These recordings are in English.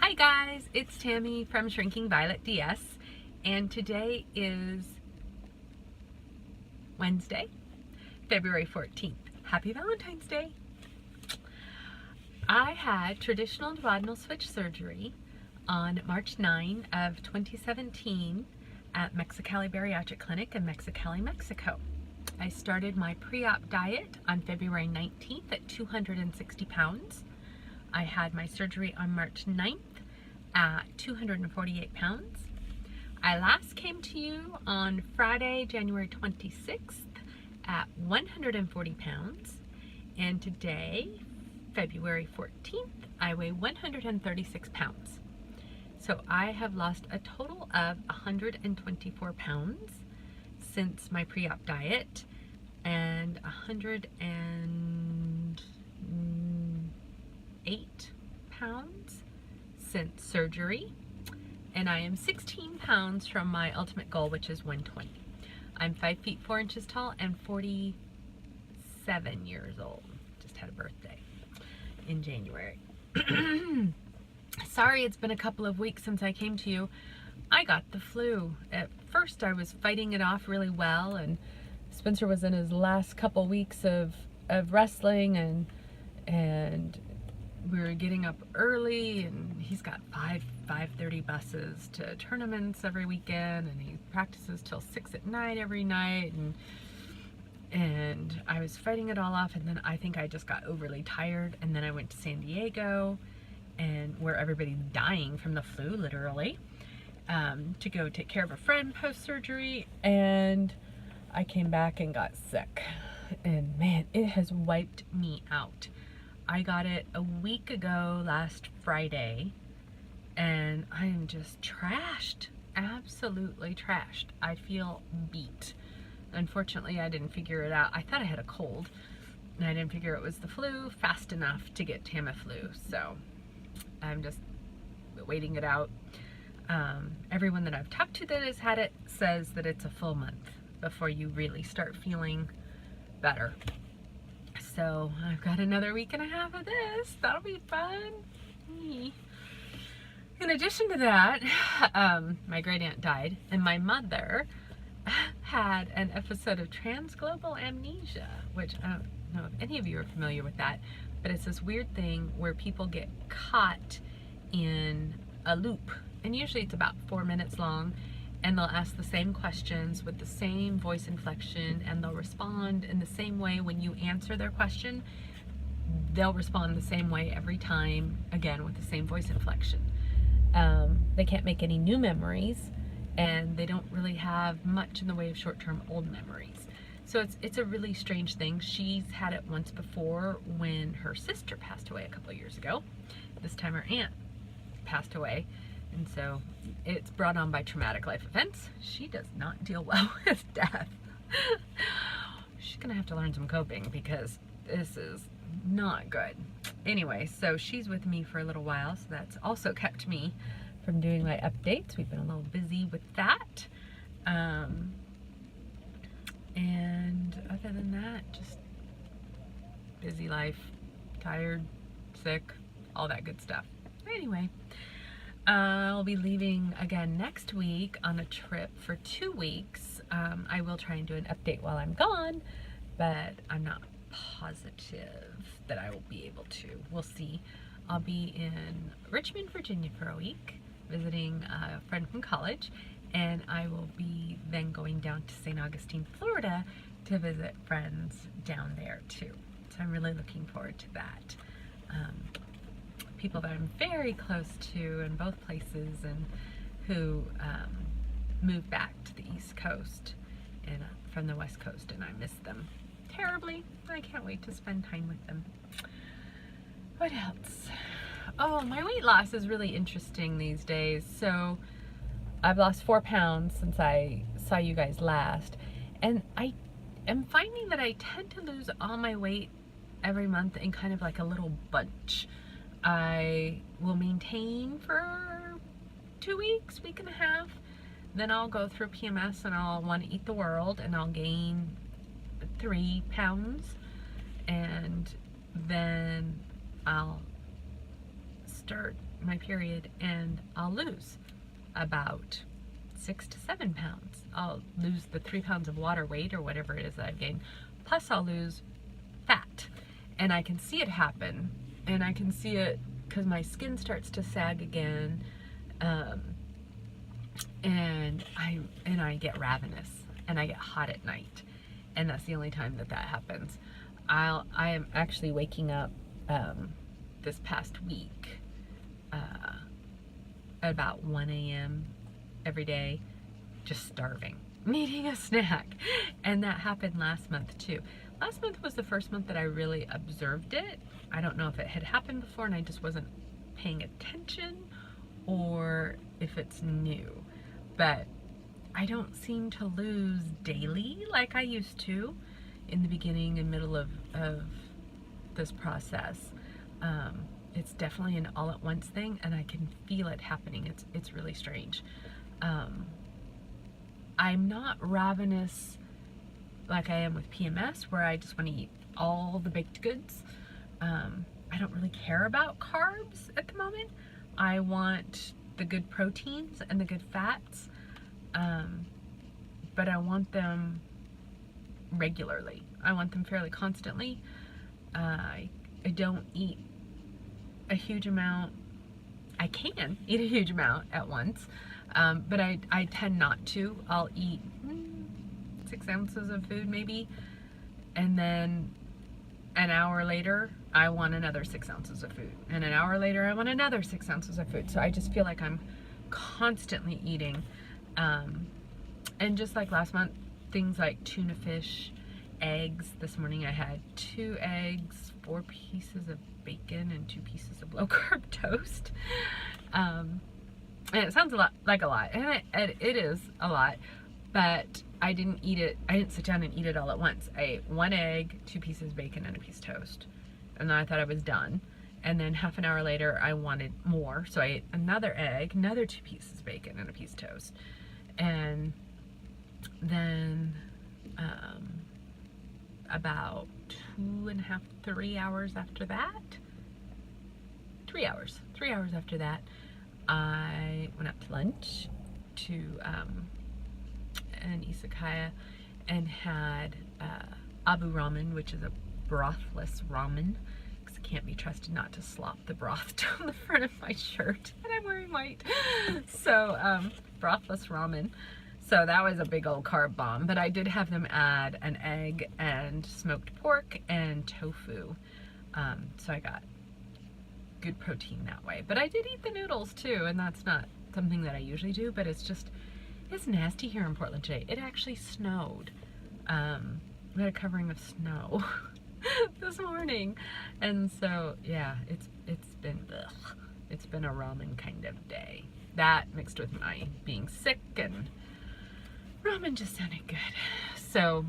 Hi guys, it's Tammy from Shrinking Violet DS, and today is Wednesday, February 14th. Happy Valentine's Day! I had traditional duodenal switch surgery on March 9 of 2017 at Mexicali Bariatric Clinic in Mexicali, Mexico. I started my pre-op diet on February 19th at 260 pounds. I had my surgery on March 9th at 248 pounds. I last came to you on Friday, January 26th at 140 pounds. And today, February 14th, I weigh 136 pounds. So I have lost a total of 124 pounds since my pre-op diet and 108 pounds since surgery, and I am 16 pounds from my ultimate goal, which is 120. I'm 5 feet 4 inches tall and 47 years old. Just had a birthday in January. Sorry, it's been a couple of weeks since I came to you. I got the flu. At first I was fighting it off really well, and Spencer was in his last couple weeks of wrestling, and we were getting up early, and he's got 5:30 buses to tournaments every weekend, and he practices till 6 at night every night, and I was fighting it all off, and then I think I just got overly tired, and then I went to San Diego, and where everybody's dying from the flu, literally, to go take care of a friend post-surgery, and I came back and got sick, and man, it has wiped me out. I got it a week ago last Friday, and I am just trashed, absolutely trashed. I feel beat. Unfortunately, I didn't figure it out. I thought I had a cold, and I didn't figure it was the flu fast enough to get Tamiflu, so I'm just waiting it out. Everyone that I've talked to that has had it says that it's a full month before you really start feeling better. So I've got another week and a half of this. That'll be fun. In addition to that, my great aunt died, and my mother had an episode of transglobal amnesia, which I don't know if any of you are familiar with that, but it's this weird thing where people get caught in a loop, and usually it's about 4 minutes long, and they'll ask the same questions with the same voice inflection, and they'll respond in the same way when you answer their question. They'll respond the same way every time, again with the same voice inflection. They can't make any new memories, and they don't really have much in the way of short-term old memories. So it's a really strange thing. She's had it once before when her sister passed away a couple of years ago. This time her aunt passed away. And so it's brought on by traumatic life events. She does not deal well with death. She's gonna have to learn some coping because this is not good. Anyway, so she's with me for a little while, so that's also kept me from doing my updates. We've been a little busy with that. And other than that, just busy life, tired, sick, all that good stuff. Anyway, I'll be leaving again next week on a trip for 2 weeks. I will try and do an update while I'm gone, but I'm not positive that I will be able to. We'll see. I'll be in Richmond, Virginia for a week, visiting a friend from college, and I will be then going down to St. Augustine, Florida to visit friends down there too. So I'm really looking forward to that. People that I'm very close to in both places, and who moved back to the East Coast and from the West Coast, and I miss them terribly. I can't wait to spend time with them. What else? Oh, my weight loss is really interesting these days. So I've lost 4 pounds since I saw you guys last, and I am finding that I tend to lose all my weight every month in kind of like a little bunch. I will maintain for 2 weeks, week and a half, then I'll go through PMS and I'll want to eat the world, and I'll gain 3 pounds, and then I'll start my period and I'll lose about 6 to 7 pounds. I'll lose the 3 pounds of water weight or whatever it is that I've gained, plus I'll lose fat. And I can see it happen, and I can see it because my skin starts to sag again, and I get ravenous and I get hot at night, and that's the only time that happens. I am actually waking up this past week at about 1 a.m. every day, just starving, needing a snack. And that happened last month too. Last month was the first month that I really observed it. I don't know if it had happened before and I just wasn't paying attention, or if it's new, but I don't seem to lose daily like I used to in the beginning and middle of this process. It's definitely an all at once thing, and I can feel it happening. It's really strange. I'm not ravenous like I am with PMS, where I just want to eat all the baked goods. I don't really care about carbs at the moment. I want the good proteins and the good fats, but I want them regularly. I want them fairly constantly. I don't eat a huge amount. I can eat a huge amount at once, but I tend not to. I'll eat 6 ounces of food maybe, and then an hour later I want another 6 ounces of food, and an hour later I want another 6 ounces of food. So I just feel like I'm constantly eating, and just like last month, things like tuna fish, eggs. This morning I had 2 eggs, 4 pieces of bacon, and 2 pieces of low carb toast. And it sounds like a lot, and it is a lot, but I didn't eat it. I didn't sit down and eat it all at once. I ate 1 egg, 2 pieces of bacon, and a piece of toast, and then I thought I was done. And then half an hour later I wanted more, so I ate another egg, another 2 pieces of bacon, and a piece of toast. And then about 2.5, 3 hours after that, 3 hours after that, I went out to lunch to an izakaya and had abu ramen, which is a brothless ramen, because I can't be trusted not to slop the broth down the front of my shirt, and I'm wearing white. So brothless ramen. So that was a big old carb bomb, but I did have them add an egg and smoked pork and tofu. So I got good protein that way. But I did eat the noodles too, and that's not something that I usually do, but it's nasty here in Portland today. It actually snowed. We had a covering of snow this morning. And so yeah, it's been a ramen kind of day. That mixed with my being sick, and ramen just sounded good. So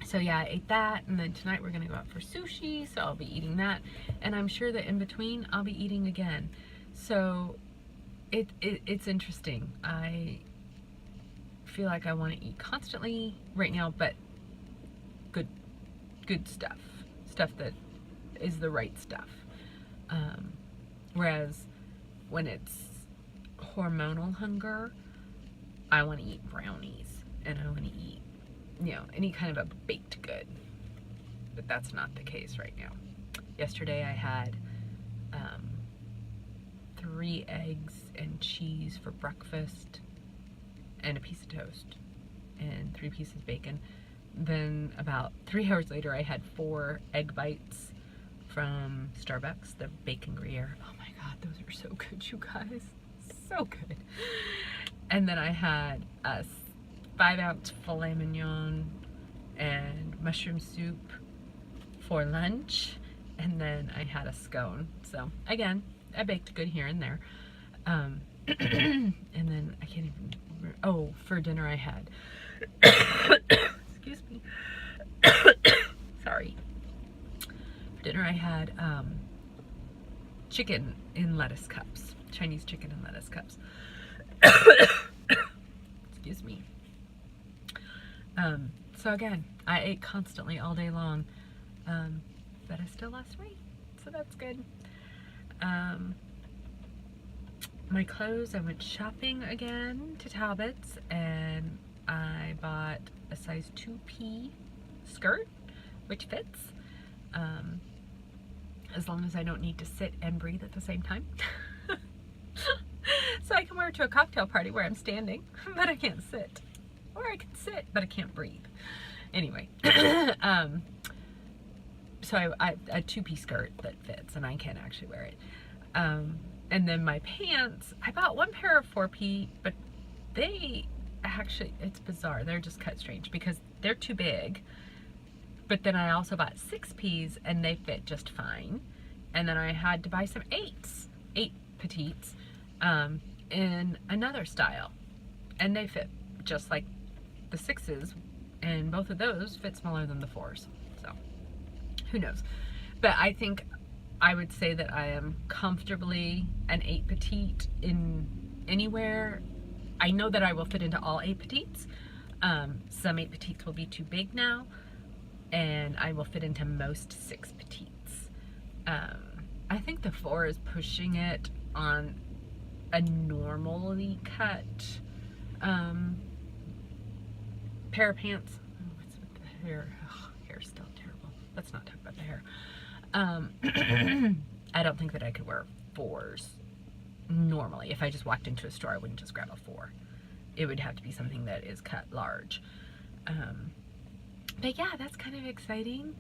so yeah, I ate that, and then tonight we're gonna go out for sushi, so I'll be eating that, and I'm sure that in between I'll be eating again. So it's interesting. I feel like I want to eat constantly right now, but good stuff that is the right stuff. Whereas when it's hormonal hunger, I want to eat brownies, and I want to eat, any kind of a baked good. But that's not the case right now. Yesterday I had 3 eggs and cheese for breakfast, and a piece of toast, and 3 pieces of bacon. Then about 3 hours later I had 4 egg bites from Starbucks, the bacon Gruyere. Oh my god, those are so good, you guys. So good. And then I had a 5-ounce filet mignon and mushroom soup for lunch, and then I had a scone. So again, I baked good here and there. And then I can't even remember. Oh, for dinner I had excuse me. Sorry. For dinner I had chicken in lettuce cups. Chinese chicken in lettuce cups. Excuse me. So again, I ate constantly all day long, but I still lost weight, so that's good. My clothes, I went shopping again to Talbot's, and I bought a size 2P skirt, which fits, as long as I don't need to sit and breathe at the same time. So I can wear it to a cocktail party where I'm standing, but I can't sit. Or I can sit, but I can't breathe. Anyway, so I a 2P skirt that fits, and I can actually wear it. And then my pants, I bought one pair of 4P, but they actually, it's bizarre. They're just cut strange because they're too big. But then I also bought 6Ps, and they fit just fine. And then I had to buy some 8 petites, in another style. And they fit just like the 6s, and both of those fit smaller than the 4s. So, who knows? But I think I would say that I am comfortably an 8 petite in anywhere. I know that I will fit into all 8 petites. Some 8 petites will be too big now, and I will fit into most 6 petites. I think the 4 is pushing it on a normally cut pair of pants. Oh, what's with the hair? Oh, hair's still terrible. Let's not talk about the hair. I don't think that I could wear 4s normally. If I just walked into a store, I wouldn't just grab a 4. It would have to be something that is cut large. But yeah, that's kind of exciting.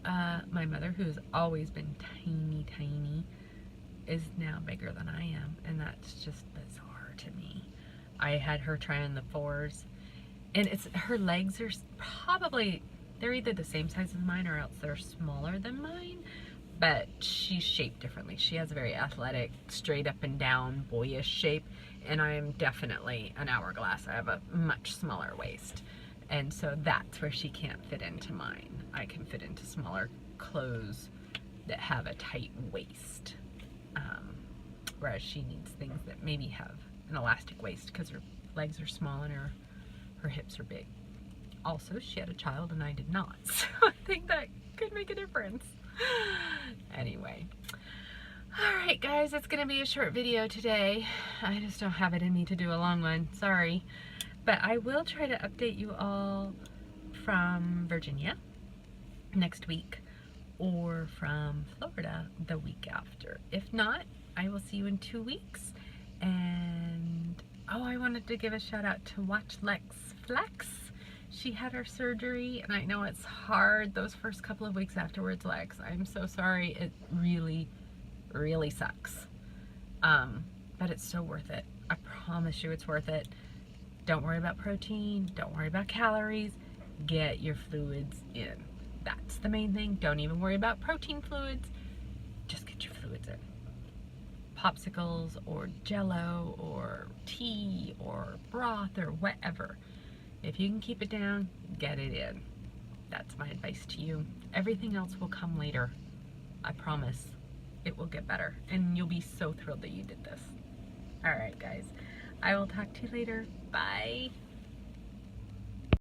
My mother, who's always been tiny, is now bigger than I am, and that's just bizarre to me. I had her try on the 4s, and her legs are probably, they're either the same size as mine or else they're smaller than mine, but she's shaped differently. She has a very athletic, straight up and down, boyish shape, and I'm definitely an hourglass. I have a much smaller waist, and so that's where she can't fit into mine. I can fit into smaller clothes that have a tight waist, whereas she needs things that maybe have an elastic waist because her legs are small and her hips are big. Also, she had a child and I did not, so I think that could make a difference. Anyway, alright guys, it's gonna be a short video today. I just don't have it in me to do a long one, sorry. But I will try to update you all from Virginia next week, or from Florida the week after. If not, I will see you in 2 weeks. And oh, I wanted to give a shout out to Watch Lex Flex. She had her surgery, and I know it's hard those first couple of weeks afterwards, Lex. I'm so sorry. It really sucks. But it's so worth it. I promise you it's worth it. Don't worry about protein. Don't worry about calories. Get your fluids in. That's the main thing. Don't even worry about protein fluids. Just get your fluids in. Popsicles or Jello or tea or broth or whatever. If you can keep it down, get it in. That's my advice to you. Everything else will come later. I promise. It will get better. And you'll be so thrilled that you did this. Alright guys. I will talk to you later. Bye.